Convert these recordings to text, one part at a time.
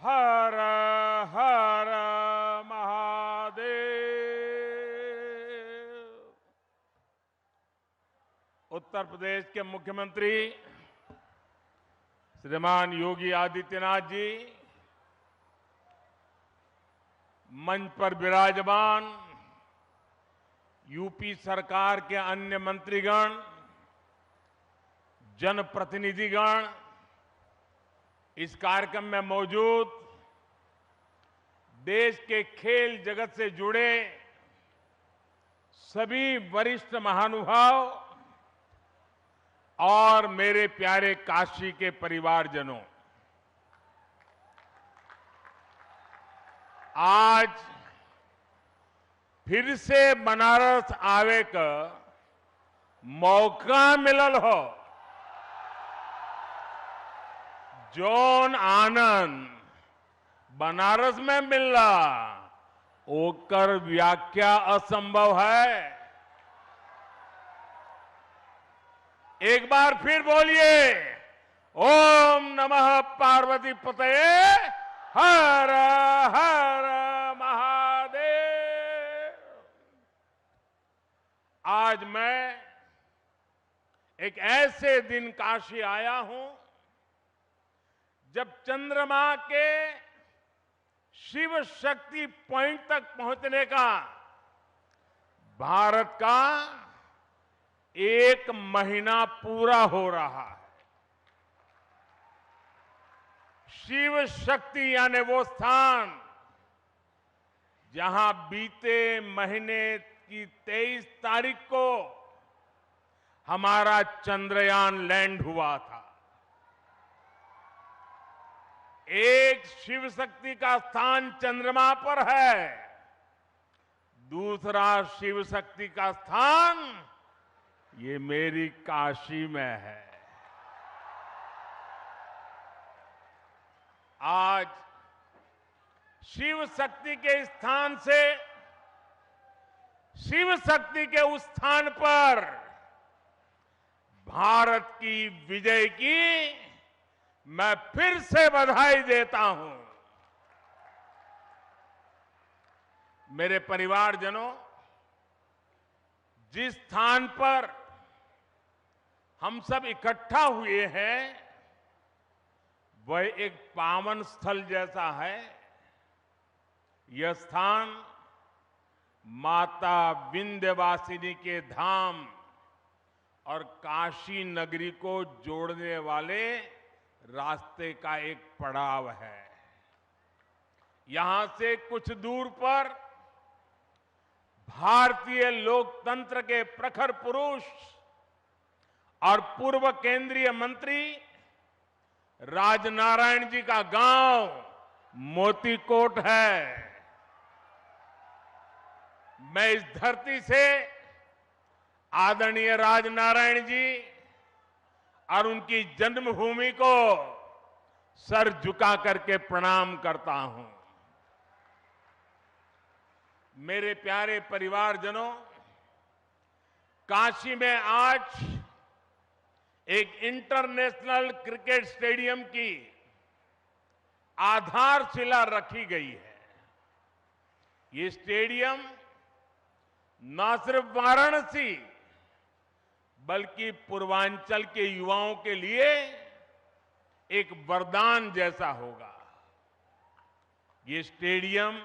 हर हर महादेव। उत्तर प्रदेश के मुख्यमंत्री श्रीमान योगी आदित्यनाथ जी, मंच पर विराजमान यूपी सरकार के अन्य मंत्रीगण, जनप्रतिनिधिगण, इस कार्यक्रम में मौजूद देश के खेल जगत से जुड़े सभी वरिष्ठ महानुभाव और मेरे प्यारे काशी के परिवारजनों, आज फिर से बनारस आवे का मौका मिलल हो। जौन आनंद बनारस में मिलला ओकर व्याख्या असंभव है। एक बार फिर बोलिए, ओम नमः पार्वती पतये हर हर महादेव। आज मैं एक ऐसे दिन काशी आया हूं जब चंद्रमा के शिव शक्ति पॉइंट तक पहुंचने का भारत का 1 महीना पूरा हो रहा है। शिव शक्ति यानी वो स्थान जहां बीते महीने की 23 तारीख को हमारा चंद्रयान लैंड हुआ था। एक शिव शक्ति का स्थान चंद्रमा पर है, दूसरा शिव शक्ति का स्थान ये मेरी काशी में है। आज शिव शक्ति के स्थान से शिव शक्ति के उस स्थान पर भारत की विजय की मैं फिर से बधाई देता हूं। मेरे परिवारजनों, जिस स्थान पर हम सब इकट्ठा हुए हैं वह एक पावन स्थल जैसा है। यह स्थान माता विंध्यवासिनी के धाम और काशी नगरी को जोड़ने वाले रास्ते का एक पड़ाव है। यहां से कुछ दूर पर भारतीय लोकतंत्र के प्रखर पुरुष और पूर्व केंद्रीय मंत्री राजनारायण जी का गांव मोतीकोट है। मैं इस धरती से आदरणीय राजनारायण जी और उनकी जन्मभूमि को सर झुका करके प्रणाम करता हूं। मेरे प्यारे परिवारजनों, काशी में आज एक इंटरनेशनल क्रिकेट स्टेडियम की आधारशिला रखी गई है। ये स्टेडियम न सिर्फ वाराणसी बल्कि पूर्वांचल के युवाओं के लिए एक वरदान जैसा होगा। ये स्टेडियम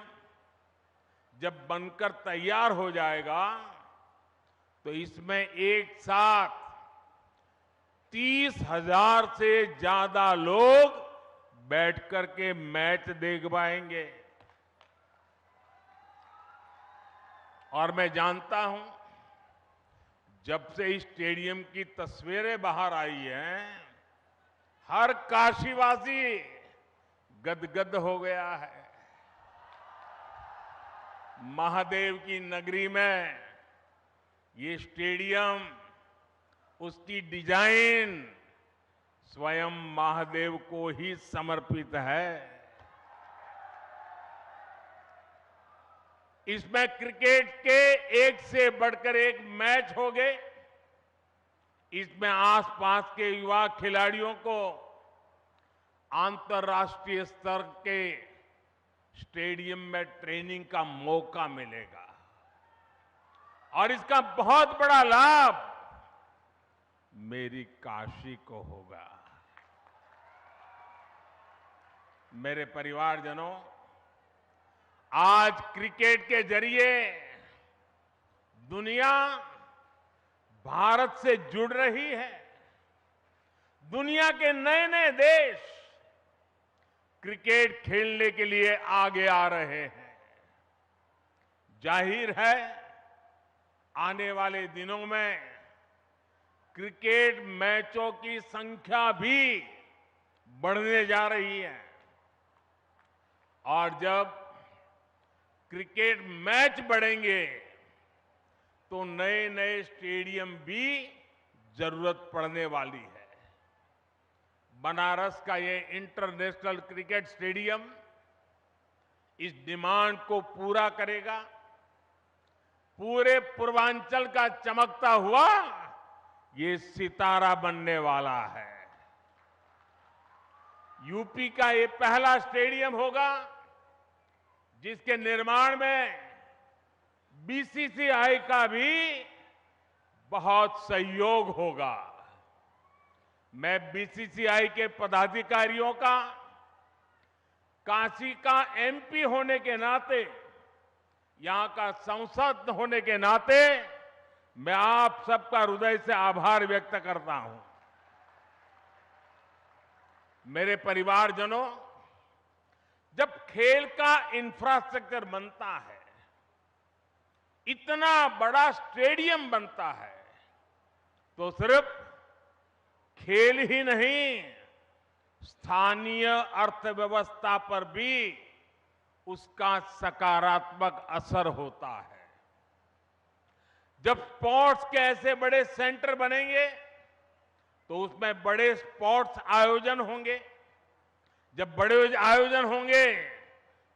जब बनकर तैयार हो जाएगा तो इसमें एक साथ 30,000 से ज्यादा लोग बैठकर के मैच देख पाएंगे। और मैं जानता हूं, जब से इस स्टेडियम की तस्वीरें बाहर आई हैं, हर काशीवासी गदगद हो गया है। महादेव की नगरी में ये स्टेडियम, उसकी डिजाइन स्वयं महादेव को ही समर्पित है। इसमें क्रिकेट के एक से बढ़कर एक मैच हो गए। इसमें आसपास के युवा खिलाड़ियों को अंतर्राष्ट्रीय स्तर के स्टेडियम में ट्रेनिंग का मौका मिलेगा और इसका बहुत बड़ा लाभ मेरी काशी को होगा। मेरे परिवारजनों, आज क्रिकेट के जरिए दुनिया भारत से जुड़ रही है। दुनिया के नए नए देश क्रिकेट खेलने के लिए आगे आ रहे हैं। जाहिर है, आने वाले दिनों में क्रिकेट मैचों की संख्या भी बढ़ने जा रही है और जब क्रिकेट मैच बढ़ेंगे तो नए नए स्टेडियम भी जरूरत पड़ने वाली है। बनारस का ये इंटरनेशनल क्रिकेट स्टेडियम इस डिमांड को पूरा करेगा। पूरे पूर्वांचल का चमकता हुआ ये सितारा बनने वाला है। यूपी का ये पहला स्टेडियम होगा जिसके निर्माण में बीसीसीआई का भी बहुत सहयोग होगा। मैं बीसीसीआई के पदाधिकारियों का, काशी का एमपी होने के नाते, यहां का सांसद होने के नाते मैं आप सबका हृदय से आभार व्यक्त करता हूं। मेरे परिवारजनों, जब खेल का इंफ्रास्ट्रक्चर बनता है, इतना बड़ा स्टेडियम बनता है, तो सिर्फ खेल ही नहीं, स्थानीय अर्थव्यवस्था पर भी उसका सकारात्मक असर होता है। जब स्पोर्ट्स के ऐसे बड़े सेंटर बनेंगे तो उसमें बड़े स्पोर्ट्स आयोजन होंगे। जब बड़े आयोजन होंगे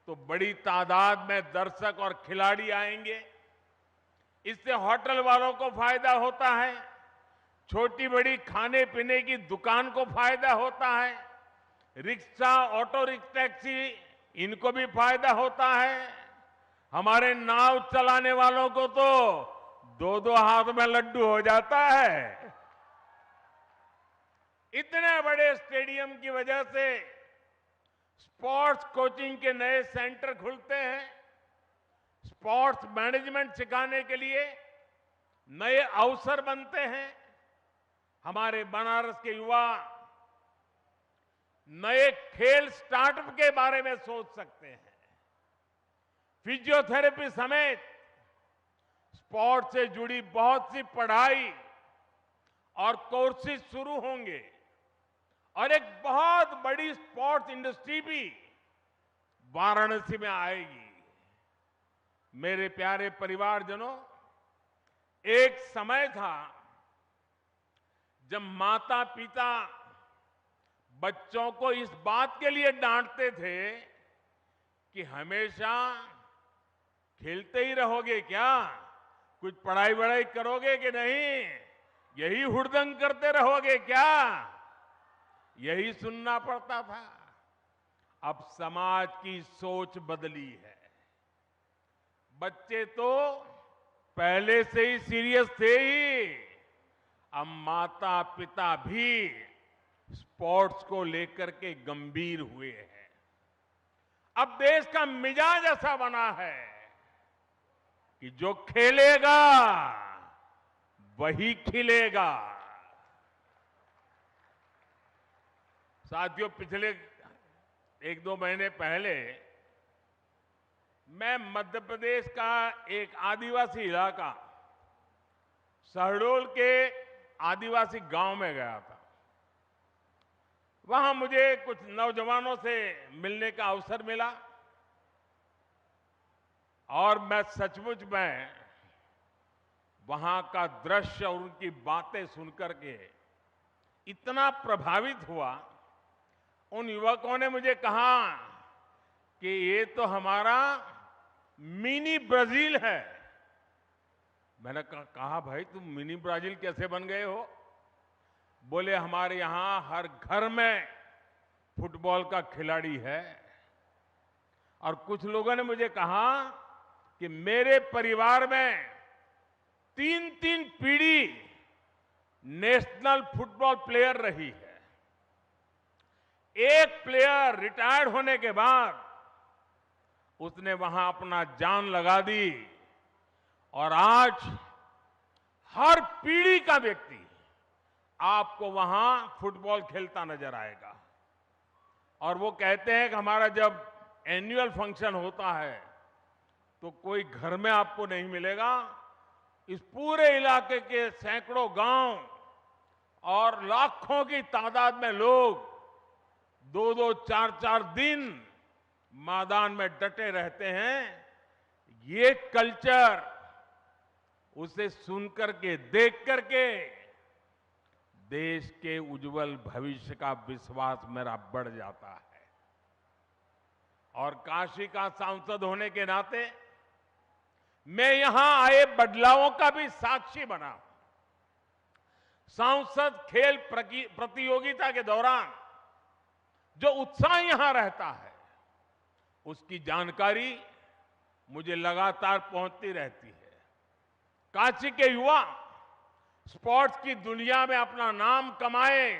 तो बड़ी तादाद में दर्शक और खिलाड़ी आएंगे। इससे होटल वालों को फायदा होता है, छोटी बड़ी खाने पीने की दुकान को फायदा होता है, रिक्शा, ऑटो टैक्सी, इनको भी फायदा होता है। हमारे नाव चलाने वालों को तो दो दो हाथ में लड्डू हो जाता है। इतने बड़े स्टेडियम की वजह से स्पोर्ट्स कोचिंग के नए सेंटर खुलते हैं। स्पोर्ट्स मैनेजमेंट सिखाने के लिए नए अवसर बनते हैं। हमारे बनारस के युवा नए खेल स्टार्टअप के बारे में सोच सकते हैं। फिजियोथेरेपी समेत स्पोर्ट्स से जुड़ी बहुत सी पढ़ाई और कोर्सेज शुरू होंगे और एक बहुत बड़ी स्पोर्ट्स इंडस्ट्री भी वाराणसी में आएगी। मेरे प्यारे परिवारजनों, एक समय था जब माता पिता बच्चों को इस बात के लिए डांटते थे कि हमेशा खेलते ही रहोगे क्या, कुछ पढ़ाई वढ़ाई करोगे कि नहीं, यही हुड़दंग करते रहोगे क्या, यही सुनना पड़ता था। अब समाज की सोच बदली है। बच्चे तो पहले से ही सीरियस थे ही, अब माता पिता भी स्पोर्ट्स को लेकर के गंभीर हुए हैं। अब देश का मिजाज ऐसा बना है कि जो खेलेगा वही खिलेगा। साथियों, पिछले एक दो महीने पहले मैं मध्य प्रदेश का एक आदिवासी इलाका शहडोल के आदिवासी गांव में गया था। वहां मुझे कुछ नौजवानों से मिलने का अवसर मिला और मैं सचमुच में वहां का दृश्य और उनकी बातें सुनकर के इतना प्रभावित हुआ। उन युवकों ने मुझे कहा कि ये तो हमारा मिनी ब्राजील है। मैंने कहा भाई, तुम मिनी ब्राजील कैसे बन गए हो? बोले हमारे यहां हर घर में फुटबॉल का खिलाड़ी है। और कुछ लोगों ने मुझे कहा कि मेरे परिवार में 3-3 पीढ़ी नेशनल फुटबॉल प्लेयर रही है। एक प्लेयर रिटायर्ड होने के बाद उसने वहां अपना जान लगा दी और आज हर पीढ़ी का व्यक्ति आपको वहां फुटबॉल खेलता नजर आएगा। और वो कहते हैं कि हमारा जब एनुअल फंक्शन होता है तो कोई घर में आपको नहीं मिलेगा, इस पूरे इलाके के सैकड़ों गांव और लाखों की तादाद में लोग 2-2, 4-4 दिन मैदान में डटे रहते हैं। ये कल्चर उसे सुन करके, देख करके देश के उज्जवल भविष्य का विश्वास मेरा बढ़ जाता है। और काशी का सांसद होने के नाते मैं यहां आए बदलावों का भी साक्षी बना। सांसद खेल प्रतियोगिता के दौरान जो उत्साह यहां रहता है उसकी जानकारी मुझे लगातार पहुंचती रहती है। काशी के युवा स्पोर्ट्स की दुनिया में अपना नाम कमाए,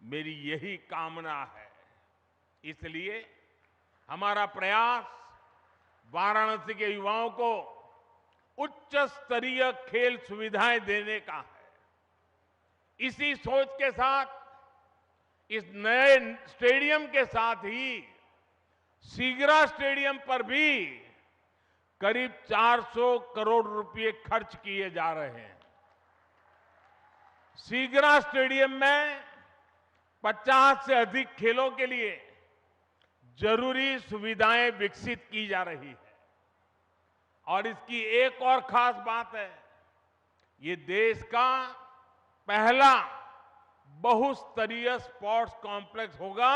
मेरी यही कामना है। इसलिए हमारा प्रयास वाराणसी के युवाओं को उच्च स्तरीय खेल सुविधाएं देने का है। इसी सोच के साथ इस नए स्टेडियम के साथ ही सीगरा स्टेडियम पर भी करीब 400 करोड़ रुपए खर्च किए जा रहे हैं। सीगरा स्टेडियम में 50 से अधिक खेलों के लिए जरूरी सुविधाएं विकसित की जा रही है। और इसकी एक और खास बात है, ये देश का पहला बहुस्तरीय स्पोर्ट्स कॉम्प्लेक्स होगा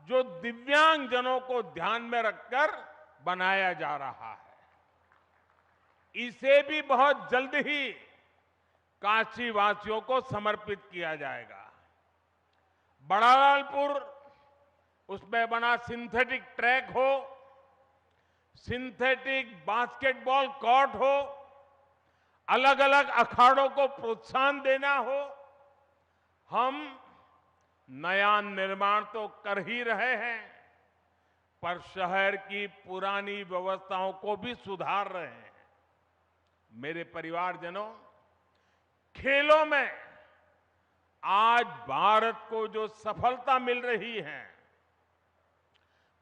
जो दिव्यांगजनों को ध्यान में रखकर बनाया जा रहा है। इसे भी बहुत जल्द ही काशी वासियों को समर्पित किया जाएगा। बड़ालालपुर, उसमें बना सिंथेटिक ट्रैक हो, सिंथेटिक बास्केटबॉल कोर्ट हो, अलग अलग अखाड़ों को प्रोत्साहन देना हो, हम नया निर्माण तो कर ही रहे हैं पर शहर की पुरानी व्यवस्थाओं को भी सुधार रहे हैं। मेरे परिवारजनों, खेलों में आज भारत को जो सफलता मिल रही है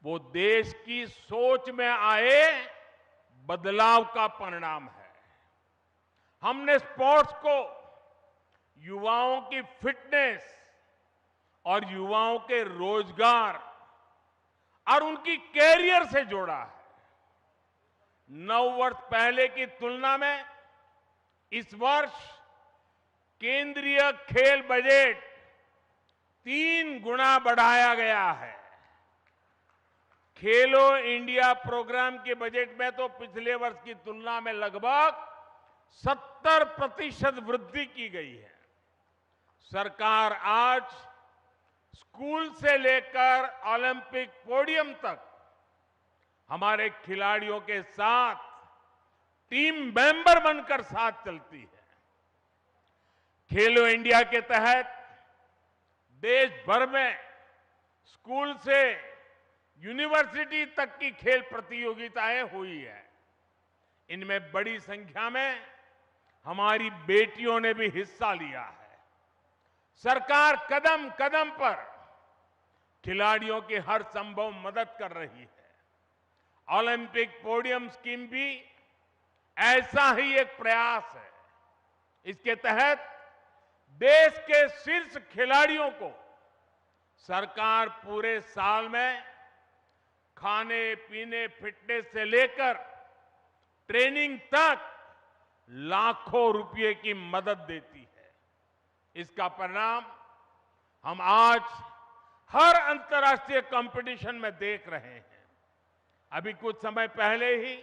वो देश की सोच में आए बदलाव का परिणाम है। हमने स्पोर्ट्स को युवाओं की फिटनेस और युवाओं के रोजगार और उनकी कैरियर से जोड़ा है। 9 वर्ष पहले की तुलना में इस वर्ष केंद्रीय खेल बजट 3 गुना बढ़ाया गया है। खेलो इंडिया प्रोग्राम के बजट में तो पिछले वर्ष की तुलना में लगभग 70% वृद्धि की गई है। सरकार आज स्कूल से लेकर ओलंपिक पोडियम तक हमारे खिलाड़ियों के साथ टीम मेंबर बनकर साथ चलती है। खेलो इंडिया के तहत देश भर में स्कूल से यूनिवर्सिटी तक की खेल प्रतियोगिताएं हुई है। इनमें बड़ी संख्या में हमारी बेटियों ने भी हिस्सा लिया है। सरकार कदम कदम पर खिलाड़ियों की हर संभव मदद कर रही है। ओलंपिक पोडियम स्कीम भी ऐसा ही एक प्रयास है। इसके तहत देश के शीर्ष खिलाड़ियों को सरकार पूरे साल में खाने पीने, फिटनेस से लेकर ट्रेनिंग तक लाखों रुपए की मदद देती है। इसका परिणाम हम आज हर अंतर्राष्ट्रीय कंपटीशन में देख रहे हैं। अभी कुछ समय पहले ही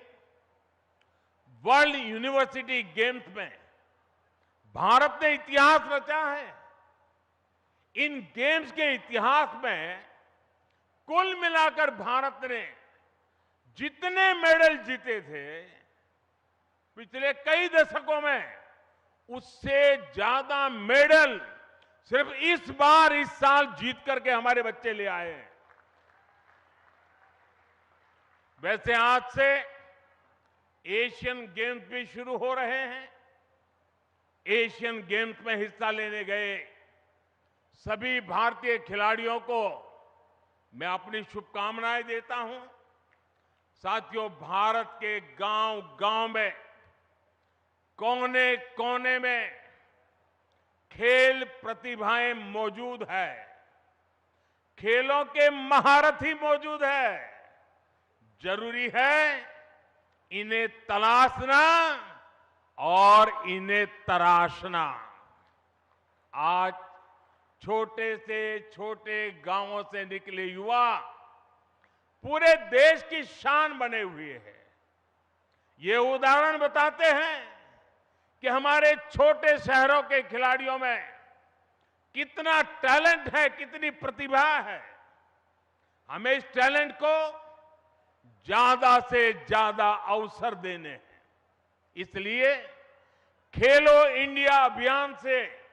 वर्ल्ड यूनिवर्सिटी गेम्स में भारत ने इतिहास रचा है। इन गेम्स के इतिहास में कुल मिलाकर भारत ने जितने मेडल जीते थे पिछले कई दशकों में, उससे ज्यादा मेडल सिर्फ इस बार, इस साल जीत करके हमारे बच्चे ले आए हैं। वैसे आज से एशियन गेम्स भी शुरू हो रहे हैं। एशियन गेम्स में हिस्सा लेने गए सभी भारतीय खिलाड़ियों को मैं अपनी शुभकामनाएं देता हूं। साथियों, भारत के गांव-गांव में, कोने-कोने में खेल प्रतिभाएं मौजूद है, खेलों के महारथी मौजूद है। जरूरी है इन्हें तलाशना और इन्हें तराशना। आज छोटे से छोटे गांवों से निकले युवा पूरे देश की शान बने हुए हैं। ये उदाहरण बताते हैं कि हमारे छोटे शहरों के खिलाड़ियों में कितना टैलेंट है, कितनी प्रतिभा है। हमें इस टैलेंट को ज्यादा से ज्यादा अवसर देने हैं। इसलिए खेलो इंडिया अभियान से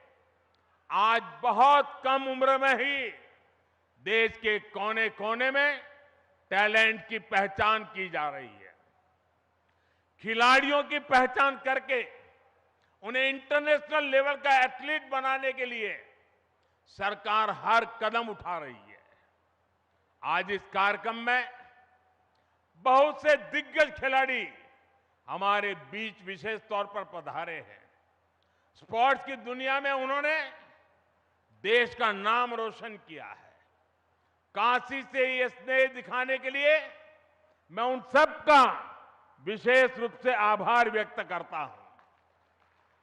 आज बहुत कम उम्र में ही देश के कोने-कोने में टैलेंट की पहचान की जा रही है। खिलाड़ियों की पहचान करके उन्हें इंटरनेशनल लेवल का एथलीट बनाने के लिए सरकार हर कदम उठा रही है। आज इस कार्यक्रम में बहुत से दिग्गज खिलाड़ी हमारे बीच विशेष तौर पर पधारे हैं। स्पोर्ट्स की दुनिया में उन्होंने देश का नाम रोशन किया है। काशी से ये स्नेह दिखाने के लिए मैं उन सबका विशेष रूप से आभार व्यक्त करता हूं।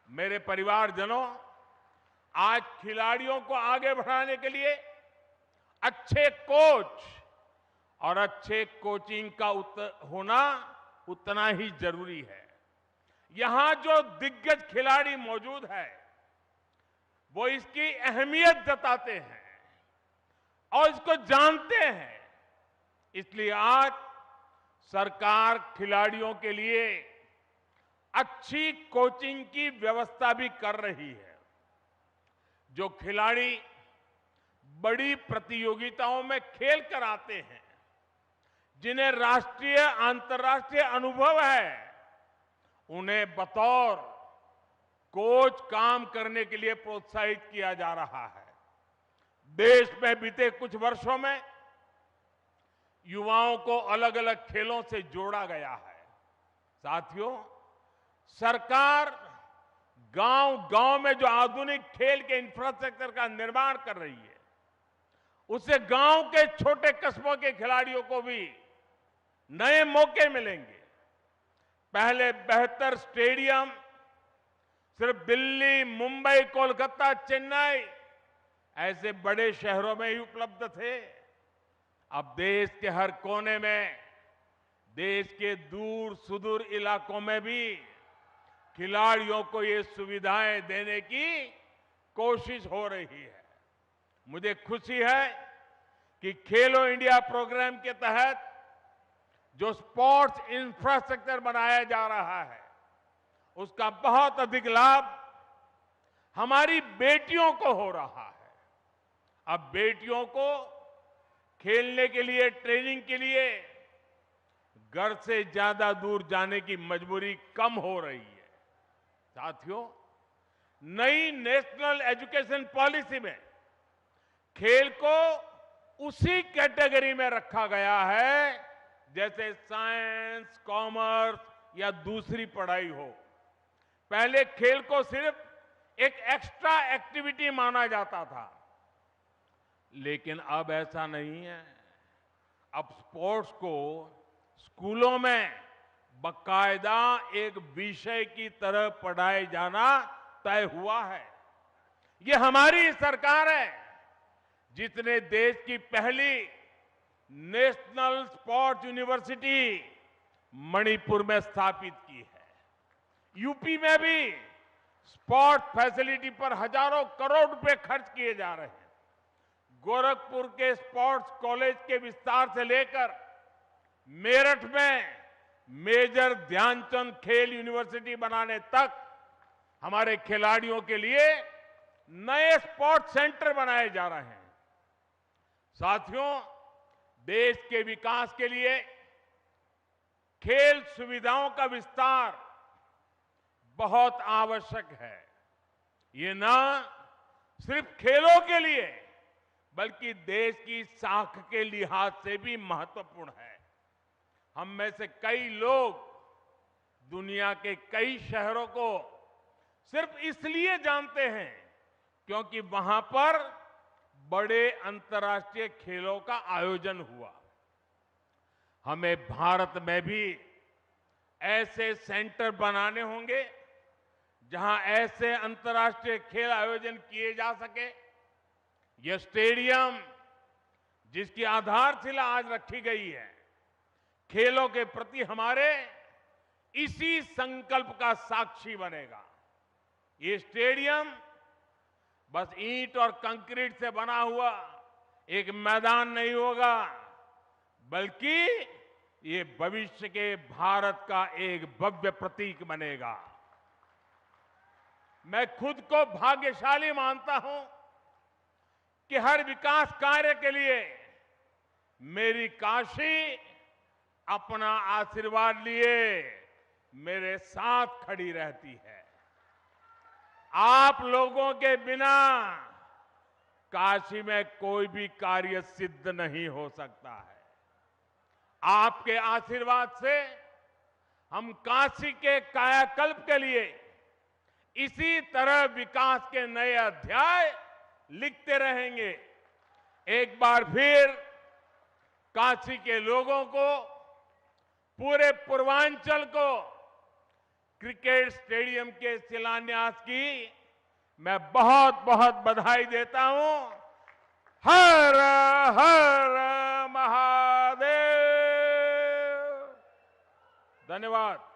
मेरे परिवारजनों, आज खिलाड़ियों को आगे बढ़ाने के लिए अच्छे कोच और अच्छे कोचिंग का होना उतना ही जरूरी है। यहां जो दिग्गज खिलाड़ी मौजूद है वो इसकी अहमियत जताते हैं और इसको जानते हैं। इसलिए आज सरकार खिलाड़ियों के लिए अच्छी कोचिंग की व्यवस्था भी कर रही है। जो खिलाड़ी बड़ी प्रतियोगिताओं में खेल कर आते हैं, जिन्हें राष्ट्रीय अंतर्राष्ट्रीय अनुभव है, उन्हें बतौर कोच काम करने के लिए प्रोत्साहित किया जा रहा है। देश में बीते कुछ वर्षों में युवाओं को अलग अलग खेलों से जोड़ा गया है। साथियों, सरकार गांव-गांव में जो आधुनिक खेल के इंफ्रास्ट्रक्चर का निर्माण कर रही है, उससे गांव के छोटे कस्बों के खिलाड़ियों को भी नए मौके मिलेंगे। पहले बेहतर स्टेडियम सिर्फ दिल्ली, मुंबई, कोलकाता, चेन्नई ऐसे बड़े शहरों में ही उपलब्ध थे। अब देश के हर कोने में, देश के दूर सुदूर इलाकों में भी खिलाड़ियों को ये सुविधाएं देने की कोशिश हो रही है। मुझे खुशी है कि खेलो इंडिया प्रोग्राम के तहत जो स्पोर्ट्स इंफ्रास्ट्रक्चर बनाया जा रहा है, उसका बहुत अधिक लाभ हमारी बेटियों को हो रहा है। अब बेटियों को खेलने के लिए, ट्रेनिंग के लिए घर से ज्यादा दूर जाने की मजबूरी कम हो रही है। साथियों, नई नेशनल एजुकेशन पॉलिसी में खेल को उसी कैटेगरी में रखा गया है जैसे साइंस, कॉमर्स या दूसरी पढ़ाई हो। पहले खेल को सिर्फ एक एक्स्ट्रा एक्टिविटी माना जाता था, लेकिन अब ऐसा नहीं है। अब स्पोर्ट्स को स्कूलों में बाकायदा एक विषय की तरह पढ़ाए जाना तय हुआ है। ये हमारी सरकार है जिसने देश की पहली नेशनल स्पोर्ट्स यूनिवर्सिटी मणिपुर में स्थापित की है। यूपी में भी स्पोर्ट्स फैसिलिटी पर हजारों करोड़ रुपए खर्च किए जा रहे हैं। गोरखपुर के स्पोर्ट्स कॉलेज के विस्तार से लेकर मेरठ में मेजर ध्यानचंद खेल यूनिवर्सिटी बनाने तक हमारे खिलाड़ियों के लिए नए स्पोर्ट्स सेंटर बनाए जा रहे हैं। साथियों, देश के विकास के लिए खेल सुविधाओं का विस्तार बहुत आवश्यक है। ये न सिर्फ खेलों के लिए बल्कि देश की साख के लिहाज से भी महत्वपूर्ण है। हम में से कई लोग दुनिया के कई शहरों को सिर्फ इसलिए जानते हैं क्योंकि वहां पर बड़े अंतर्राष्ट्रीय खेलों का आयोजन हुआ। हमें भारत में भी ऐसे सेंटर बनाने होंगे जहां ऐसे अंतर्राष्ट्रीय खेल आयोजन किए जा सके। यह स्टेडियम जिसकी आधारशिला आज रखी गई है, खेलों के प्रति हमारे इसी संकल्प का साक्षी बनेगा। ये स्टेडियम बस ईंट और कंक्रीट से बना हुआ एक मैदान नहीं होगा, बल्कि ये भविष्य के भारत का एक भव्य प्रतीक बनेगा। मैं खुद को भाग्यशाली मानता हूं कि हर विकास कार्य के लिए मेरी काशी अपना आशीर्वाद लिए मेरे साथ खड़ी रहती है। आप लोगों के बिना काशी में कोई भी कार्य सिद्ध नहीं हो सकता है। आपके आशीर्वाद से हम काशी के कायाकल्प के लिए इसी तरह विकास के नए अध्याय लिखते रहेंगे। एक बार फिर काशी के लोगों को, पूरे पूर्वांचल को क्रिकेट स्टेडियम के शिलान्यास की मैं बहुत बहुत बधाई देता हूं। हर हर महादेव। धन्यवाद।